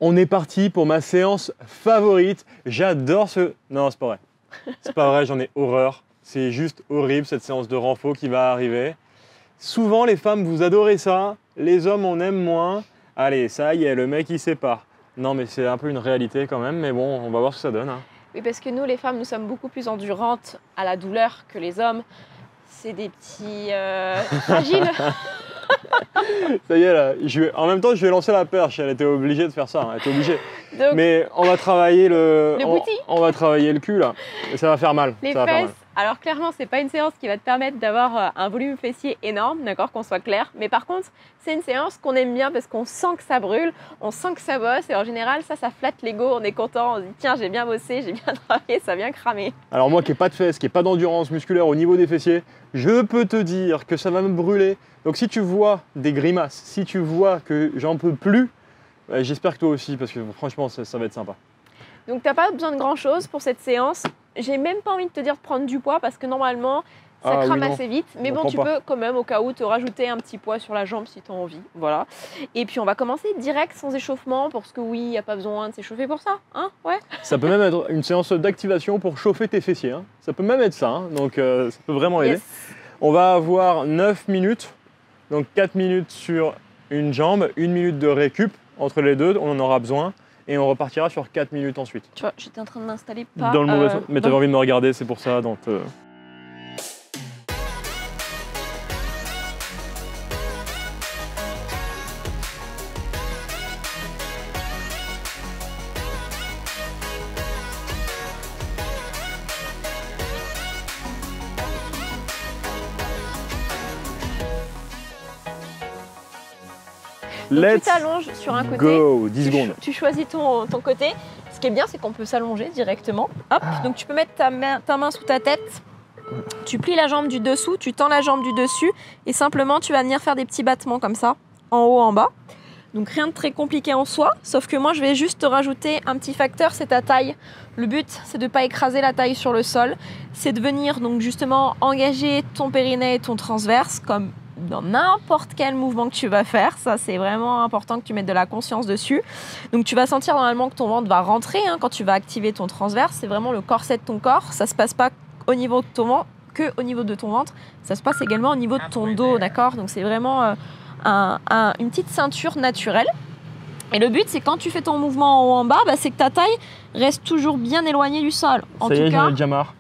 On est parti pour ma séance favorite. J'adore ce... Non, c'est pas vrai. C'est pas vrai, j'en ai horreur. C'est juste horrible cette séance de renfo qui va arriver. Souvent, les femmes, vous adorez ça. Les hommes, on aime moins. Allez, ça y est, le mec, il sépare. Non, mais c'est un peu une réalité quand même. Mais bon, on va voir ce que ça donne. Hein. Oui, parce que nous, les femmes, nous sommes beaucoup plus endurantes à la douleur que les hommes. C'est des petits fragiles. Ça y est, là. En même temps, je vais lancer la perche. Elle était obligée de faire ça. Hein. Elle était obligée. Donc, mais on va travailler le bouti. On va travailler le cul, là. Et ça va faire mal. Les ça va faire fesses. mal. Alors clairement, c'est pas une séance qui va te permettre d'avoir un volume fessier énorme, d'accord, qu'on soit clair. Mais par contre, c'est une séance qu'on aime bien parce qu'on sent que ça brûle, on sent que ça bosse. Et en général, ça flatte l'ego, on est content, on se dit tiens, j'ai bien bossé, j'ai bien travaillé, ça vient cramer. Alors moi qui n'ai pas de fesses, qui n'ai pas d'endurance musculaire au niveau des fessiers, je peux te dire que ça va me brûler. Donc si tu vois des grimaces, si tu vois que j'en peux plus, j'espère que toi aussi, parce que franchement, ça va être sympa. Donc t'as pas besoin de grand chose pour cette séance. J'ai même pas envie de te dire de prendre du poids parce que normalement ça crame assez vite. Mais bon, tu peux quand même au cas où te rajouter un petit poids sur la jambe si tu as envie. Voilà. Et puis on va commencer direct sans échauffement parce que oui, il n'y a pas besoin de s'échauffer pour ça. Hein, ouais. Ça peut même être une séance d'activation pour chauffer tes fessiers. Hein. Ça peut même être ça. Hein. Donc ça peut vraiment aider. Yes. On va avoir 9 minutes. Donc 4 minutes sur une jambe, 1 minute de récup. Entre les deux, on en aura besoin. Et on repartira sur 4 minutes ensuite. Tu vois, j'étais en train de m'installer pas... Dans le mauvais sens. Mais t'avais envie de me regarder, c'est pour ça. Donc, Donc, tu t'allonges sur un côté. Go, 10 secondes. Tu choisis ton côté. Ce qui est bien, c'est qu'on peut s'allonger directement. Hop, donc tu peux mettre ta main sous ta tête. Tu plies la jambe du dessous, tu tends la jambe du dessus et simplement tu vas venir faire des petits battements comme ça, en haut, en bas. Donc rien de très compliqué en soi, sauf que moi je vais juste te rajouter un petit facteur, c'est ta taille. Le but, c'est de ne pas écraser la taille sur le sol, c'est de venir donc justement engager ton périnée et ton transverse comme dans n'importe quel mouvement que tu vas faire. Ça, c'est vraiment important que tu mettes de la conscience dessus. Donc, tu vas sentir normalement que ton ventre va rentrer quand tu vas activer ton transverse. C'est vraiment le corset de ton corps. Ça ne se passe pas au niveau de ton ventre, que au niveau de ton ventre. Ça se passe également au niveau de ton dos, d'accord? Donc, c'est vraiment une petite ceinture naturelle. Et le but, c'est quand tu fais ton mouvement en haut en bas, c'est que ta taille reste toujours bien éloignée du sol. Ça y est, j'en ai déjà marre.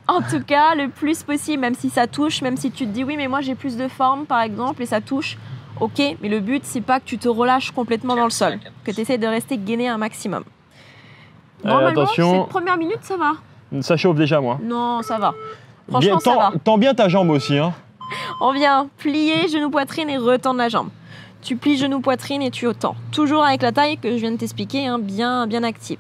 En tout cas, le plus possible, même si ça touche, même si tu te dis oui, mais moi j'ai plus de forme par exemple et ça touche, ok, mais le but c'est pas que tu te relâches complètement dans le sol, que tu essaies de rester gainé un maximum. Normalement, attention, cette première minute ça va. Ça chauffe déjà moi. Non, ça va. Franchement, ça va. Tends bien ta jambe aussi. Hein. On vient plier genou-poitrine et retendre la jambe. Tu plies genou-poitrine et tu tends. Toujours avec la taille que je viens de t'expliquer, bien active.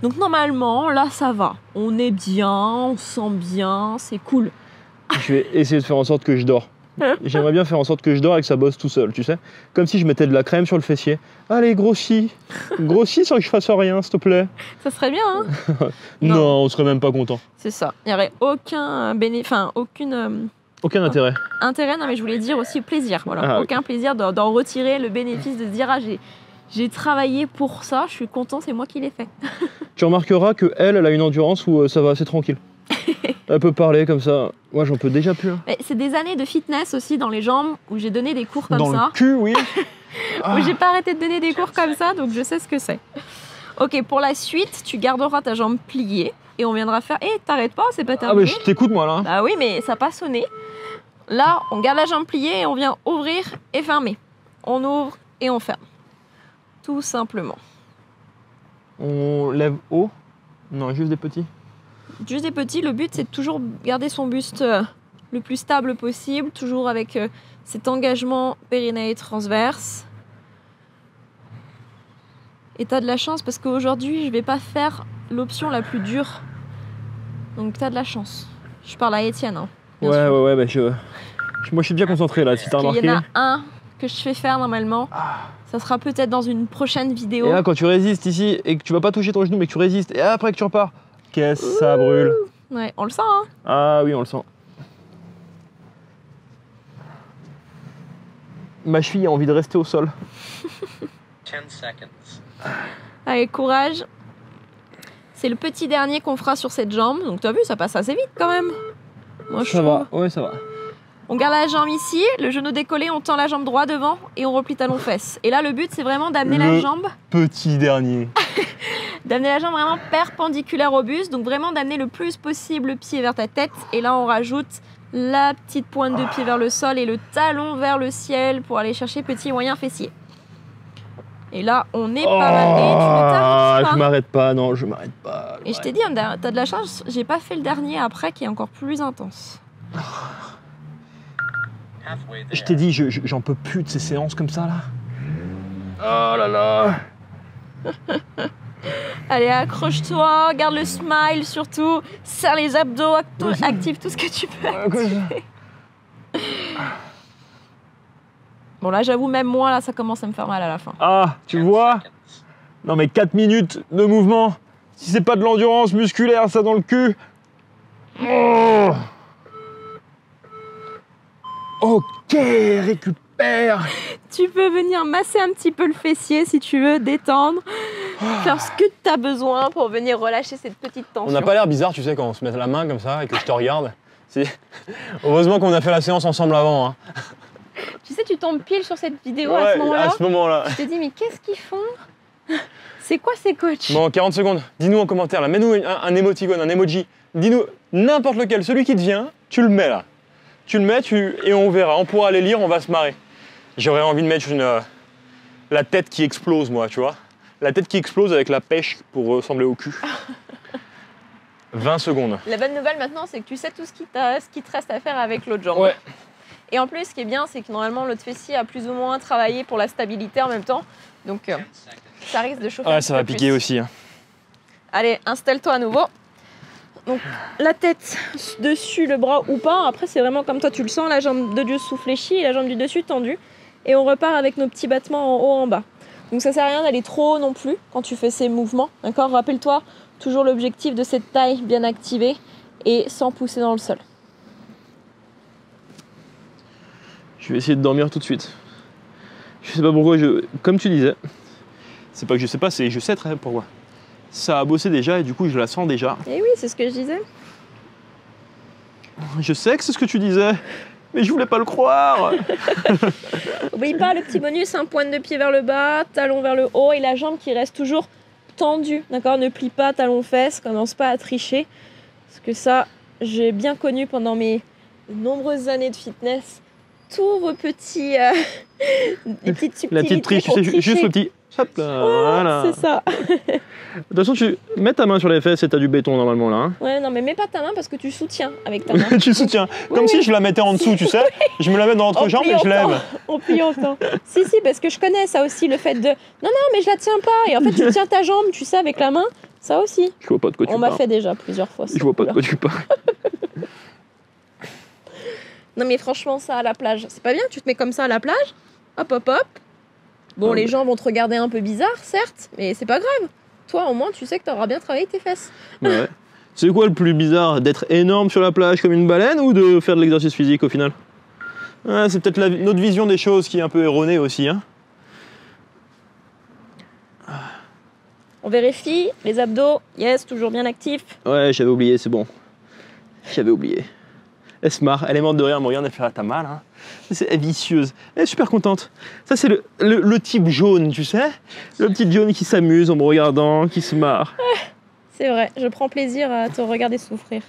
Donc normalement, là, ça va. On est bien, on sent bien, c'est cool. Je vais essayer de faire en sorte que je dors. J'aimerais bien faire en sorte que je dors et que ça bosse tout seul, tu sais. Comme si je mettais de la crème sur le fessier. Allez, grossis. Grossis sans que je fasse rien, s'il te plaît. Ça serait bien, hein. Non, on serait même pas content. C'est ça. Il n'y aurait aucun aucun intérêt. Intérêt, non, mais je voulais dire aussi plaisir. Voilà. Aucun plaisir d'en retirer le bénéfice de se dire j'ai travaillé pour ça, je suis content, c'est moi qui l'ai fait. Tu remarqueras qu'elle a une endurance où ça va assez tranquille. Elle peut parler comme ça. Moi, j'en peux déjà plus. Hein. C'est des années de fitness aussi dans les jambes où j'ai donné des cours comme ça. Dans le cul, oui. Où j'ai pas arrêté de donner des cours comme ça, donc je sais ce que c'est. Ok, pour la suite, tu garderas ta jambe pliée et on viendra faire... t'arrêtes pas, c'est pas terminé. Ah, mais je t'écoute, moi, là. Bah oui, mais ça n'a pas sonné. Là, on garde la jambe pliée et on vient ouvrir et fermer. On ouvre et on ferme. Tout simplement. On lève haut? Non, juste des petits. Juste des petits. Le but, c'est de toujours garder son buste le plus stable possible, toujours avec cet engagement périnée transverse. Et tu as de la chance parce qu'aujourd'hui, je ne vais pas faire l'option la plus dure. Donc, tu as de la chance. Je parle à Étienne. Hein, ouais, moi, je suis bien concentré là, si tu as remarqué. Il y en a un que je fais faire normalement. Ça sera peut-être dans une prochaine vidéo. Et là, quand tu résistes ici et que tu vas pas toucher ton genou, mais que tu résistes, et après que tu repars, qu'est-ce que ça brûle. Ouais, on le sent, hein. Ah oui, on le sent. Ma cheville a envie de rester au sol. 10 seconds. Allez, courage. C'est le petit dernier qu'on fera sur cette jambe. Donc, tu as vu, ça passe assez vite quand même. Moi, je trouve. Ouais, ça va. On garde la jambe ici, le genou décollé, on tend la jambe droite devant et on replie talon-fesse. Et là, le but, c'est vraiment d'amener la jambe... Petit dernier. D'amener la jambe vraiment perpendiculaire au buste. Donc, vraiment d'amener le plus possible le pied vers ta tête. Et là, on rajoute la petite pointe de pied vers le sol et le talon vers le ciel pour aller chercher petit moyen fessier. Et là, on est pas mal. Et tu ne t'arrêtes pas. Je m'arrête pas, non, je m'arrête pas. Et je t'ai dit, t'as de la chance, j'ai pas fait le dernier après qui est encore plus intense. Je t'ai dit, j'en peux plus de ces séances comme ça là. Oh là là. Allez, accroche-toi, garde le smile surtout, serre les abdos, active tout ce que tu peux activer. Bon là, j'avoue, même moi, là, ça commence à me faire mal à la fin. Ah, tu vois? Non mais 4 minutes de mouvement, si c'est pas de l'endurance musculaire, ça dans le cul. Oh. Ok, récupère. Tu peux venir masser un petit peu le fessier si tu veux, détendre, faire ce que tu as besoin pour venir relâcher cette petite tension. On n'a pas l'air bizarre, tu sais, quand on se met la main comme ça et que je te regarde. Heureusement qu'on a fait la séance ensemble avant. Hein. Tu sais, tu tombes pile sur cette vidéo à ce moment-là. À ce moment-là. Tu te dis, mais qu'est-ce qu'ils font? C'est quoi ces coachs? Bon, 40 secondes. Dis-nous en commentaire, là. Mets-nous un émoticône, un emoji. Dis-nous n'importe lequel, celui qui te vient, tu le mets là. Tu le mets et on verra. On pourra les lire, on va se marrer. J'aurais envie de mettre la tête qui explose, moi, tu vois. La tête qui explose avec la pêche pour ressembler au cul. 20 secondes. La bonne nouvelle maintenant, c'est que tu sais tout ce qui te reste à faire avec l'autre jambe. Ouais. Et en plus, ce qui est bien, c'est que normalement, l'autre fessier a plus ou moins travaillé pour la stabilité en même temps. Donc, ça risque de chauffer un ça va peu piquer plus. aussi. Hein. Allez, installe-toi à nouveau. Donc, la tête dessus, le bras ou pas. Après, c'est vraiment comme toi, tu le sens, la jambe de dessous fléchie et la jambe du dessus tendue. Et on repart avec nos petits battements en haut, en bas. Donc, ça sert à rien d'aller trop haut non plus quand tu fais ces mouvements. D'accord? Rappelle-toi, toujours l'objectif de cette taille bien activée et sans pousser dans le sol. Je vais essayer de dormir tout de suite. Je sais pas pourquoi, comme tu disais, c'est pas que je sais pas, c'est je sais très bien pourquoi. Ça a bossé déjà et du coup je la sens déjà. Et oui, c'est ce que je disais. Je sais que c'est ce que tu disais, mais je voulais pas le croire. Oublie pas le petit bonus, pointe de pied vers le bas, talon vers le haut et la jambe qui reste toujours tendue. D'accord? Ne plie pas talon-fesse, commence pas à tricher. Parce que ça, j'ai bien connu pendant mes nombreuses années de fitness. Tous vos petits les petites subtilités. La petite triche, tu sais, juste le petit. Hop là, voilà. C'est ça. De toute façon, tu mets ta main sur les fesses et t'as du béton normalement là. Hein. Ouais, non, mais mets pas ta main parce que tu soutiens avec ta main. Tu soutiens. Comme si je la mettais en dessous, tu sais. Je me la mets dans l'entrejambe et je lève. En pliant. Si, parce que je connais ça aussi, le fait de. Non, mais je la tiens pas. Et en fait, tu tiens ta jambe, tu sais, avec la main. Ça aussi. Je vois pas de quoi tu parles. On m'a fait déjà plusieurs fois. Je vois pas de quoi tu parles. Non mais franchement ça à la plage, c'est pas bien, tu te mets comme ça à la plage, hop. Bon non, les gens vont te regarder un peu bizarre certes, mais c'est pas grave. Toi au moins tu sais que t'auras bien travaillé tes fesses. Ouais. C'est quoi le plus bizarre, d'être énorme sur la plage comme une baleine ou de faire de l'exercice physique au final? C'est peut-être notre vision des choses qui est un peu erronée aussi. Hein. On vérifie, les abdos, yes, toujours bien actifs. Ouais, j'avais oublié, c'est bon. J'avais oublié. Elle se marre, elle est morte de rire, elle me regarde, elle fait « t'as mal hein ?» Elle est vicieuse, elle est super contente. Ça c'est le type jaune, tu sais. Le petit jaune qui s'amuse en me regardant, qui se marre. C'est vrai, je prends plaisir à te regarder souffrir.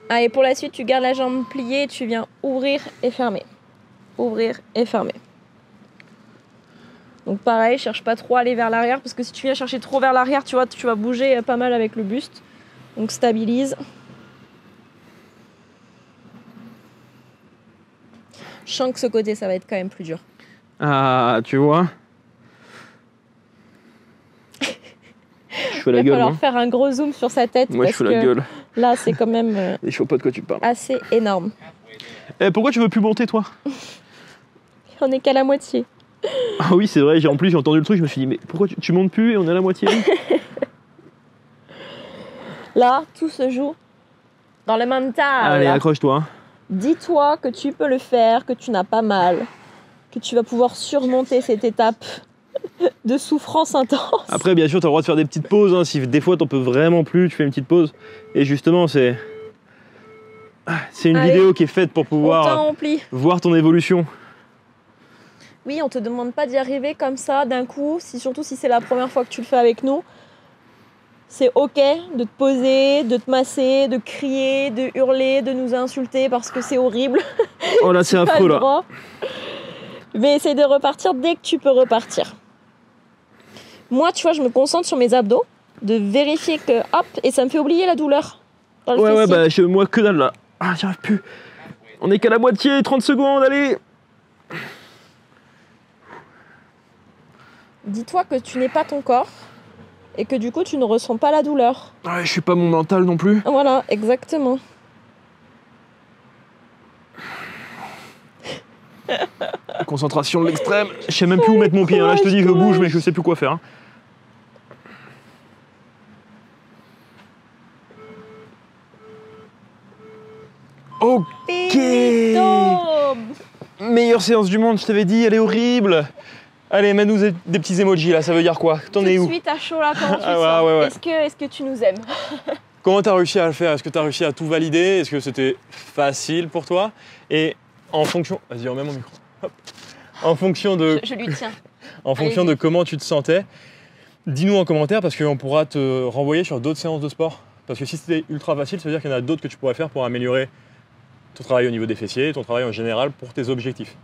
Allez, pour la suite, tu gardes la jambe pliée, tu viens ouvrir et fermer. Ouvrir et fermer. Donc pareil, cherche pas trop à aller vers l'arrière, parce que si tu viens chercher trop vers l'arrière, tu vois, tu vas bouger pas mal avec le buste. Donc stabilise. Je sens que ce côté, ça va être quand même plus dur. Ah, tu vois. Je fais la gueule. Il va falloir faire un gros zoom sur sa tête. Moi, je fais la gueule. Là, c'est quand même. Et je vois pas de quoi tu parles. Assez énorme. Pourquoi tu veux plus monter, toi? On est qu'à la moitié. Ah oui, c'est vrai. En plus, j'ai entendu le truc. Je me suis dit, mais pourquoi tu montes plus et on est à la moitié? Là, tout se joue dans le mental. Allez, accroche-toi. Dis-toi que tu peux le faire, que tu n'as pas mal, que tu vas pouvoir surmonter cette étape. de souffrance intense. Après, bien sûr, tu as le droit de faire des petites pauses. Hein. Si des fois, t'en peux vraiment plus, tu fais une petite pause. Et justement, c'est une Allez. vidéo qui est faite pour On pouvoir remplit. voir ton évolution. Oui, on te demande pas d'y arriver comme ça d'un coup, surtout si c'est la première fois que tu le fais avec nous. C'est ok de te poser, de te masser, de crier, de hurler, de nous insulter parce que c'est horrible. Oh là, c'est affreux là. Droit. Mais essaye de repartir dès que tu peux repartir. Moi, tu vois, je me concentre sur mes abdos, de vérifier que hop, et ça me fait oublier la douleur. Dans le Ouais, fessier. bah moi que dalle là. Ah, j'y arrive plus. On est qu'à la moitié, 30 secondes, allez. Dis-toi que tu n'es pas ton corps et que du coup, tu ne ressens pas la douleur. Ouais, je suis pas mon mental non plus. Voilà, exactement. Concentration de l'extrême. Je sais même plus où mettre mon pied. Hein. Là, je te dis, je bouge, mais je sais plus quoi faire. Hein. Ok. Finito. Meilleure séance du monde, je t'avais dit, elle est horrible. Allez, mets-nous des petits emojis là, ça veut dire quoi? T'en es Tout où? de suite à chaud là, comment tu Ah, sens ouais. Est-ce que tu nous aimes? Comment t'as réussi à le faire? Est-ce que t'as réussi à tout valider? Est-ce que c'était facile pour toi? Et en fonction... Vas-y, remets mon micro. Hop. En fonction de... Je lui tiens. En fonction de comment tu te sentais, dis-nous en commentaire parce qu'on pourra te renvoyer sur d'autres séances de sport. Parce que si c'était ultra facile, ça veut dire qu'il y en a d'autres que tu pourrais faire pour améliorer ton travail au niveau des fessiers, ton travail en général pour tes objectifs.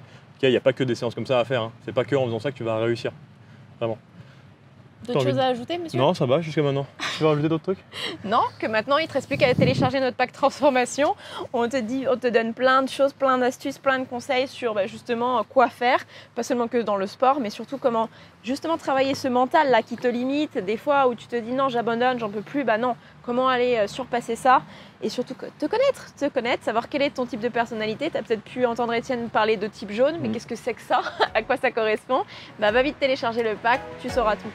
Il n'y a pas que des séances comme ça à faire. Hein. C'est pas que en faisant ça que tu vas réussir. Vraiment. D'autres choses à ajouter, monsieur? Non, ça va jusqu'à maintenant. Tu veux rajouter d'autres trucs? Non, que maintenant il ne te reste plus qu'à télécharger notre pack transformation. On te donne plein de choses, plein d'astuces, plein de conseils sur justement quoi faire, pas seulement que dans le sport, mais surtout comment justement travailler ce mental là qui te limite, des fois où tu te dis non j'abandonne, j'en peux plus, bah non, comment aller surpasser ça et surtout te connaître, savoir quel est ton type de personnalité. Tu as peut-être pu entendre Étienne parler de type jaune, mais qu'est-ce que c'est que ça? À quoi ça correspond? Bah va vite télécharger le pack, tu sauras tout.